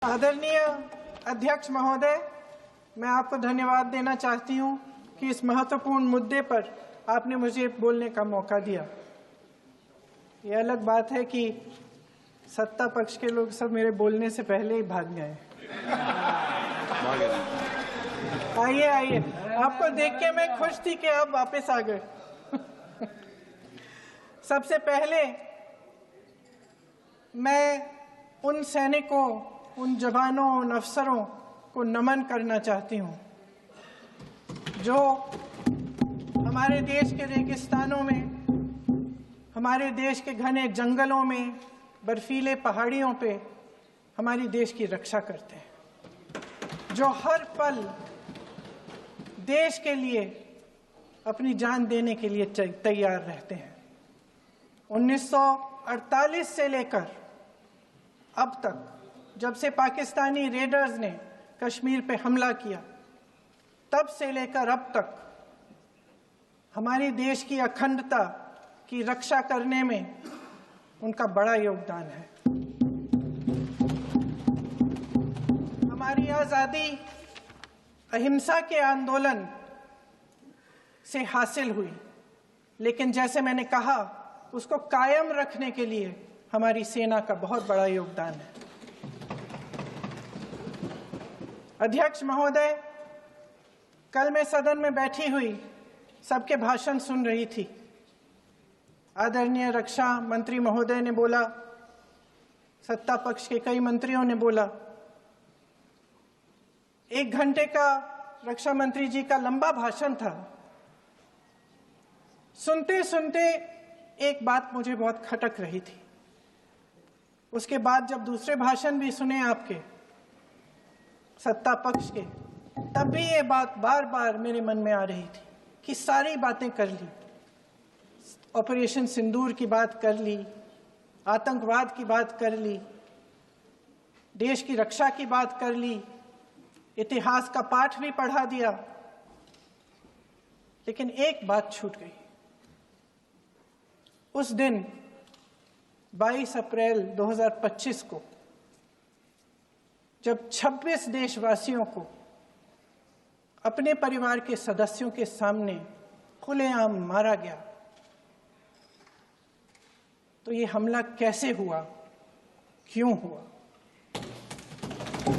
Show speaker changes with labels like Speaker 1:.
Speaker 1: आदरणीय अध्यक्ष महोदय, मैं आपको धन्यवाद देना चाहती हूं कि इस महत्वपूर्ण मुद्दे पर आपने मुझे बोलने का मौका दिया। ये अलग बात है कि सत्ता पक्ष के लोग सब मेरे बोलने से पहले ही भाग गए। आइए आइए, आपको देख के मैं खुश थी कि आप वापस आ गए। सबसे पहले मैं उन सैनिकों, उन जवानों, उन अफसरों को नमन करना चाहती हूं जो हमारे देश के रेगिस्तानों में, हमारे देश के घने जंगलों में, बर्फीले पहाड़ियों पे हमारी देश की रक्षा करते हैं, जो हर पल देश के लिए अपनी जान देने के लिए तैयार रहते हैं। 1948 से लेकर अब तक, जब से पाकिस्तानी रेडर्स ने कश्मीर पे हमला किया, तब से लेकर अब तक हमारी देश की अखंडता की रक्षा करने में उनका बड़ा योगदान है। हमारी आज़ादी अहिंसा के आंदोलन से हासिल हुई, लेकिन जैसे मैंने कहा, उसको कायम रखने के लिए हमारी सेना का बहुत बड़ा योगदान है। अध्यक्ष महोदय, कल मैं सदन में बैठी हुई सबके भाषण सुन रही थी। आदरणीय रक्षा मंत्री महोदय ने बोला, सत्ता पक्ष के कई मंत्रियों ने बोला। 1 घंटे का रक्षा मंत्री जी का लंबा भाषण था। सुनते सुनते एक बात मुझे बहुत खटक रही थी। उसके बाद जब दूसरे भाषण भी सुने आपके सत्ता पक्ष के, तब भी ये बात बार बार मेरे मन में आ रही थी कि सारी बातें कर ली, ऑपरेशन सिंदूर की बात कर ली, आतंकवाद की बात कर ली, देश की रक्षा की बात कर ली, इतिहास का पाठ भी पढ़ा दिया, लेकिन एक बात छूट गई। उस दिन 22 अप्रैल 2025 को जब 26 देशवासियों को अपने परिवार के सदस्यों के सामने खुलेआम मारा गया, तो ये हमला कैसे हुआ, क्यों हुआ?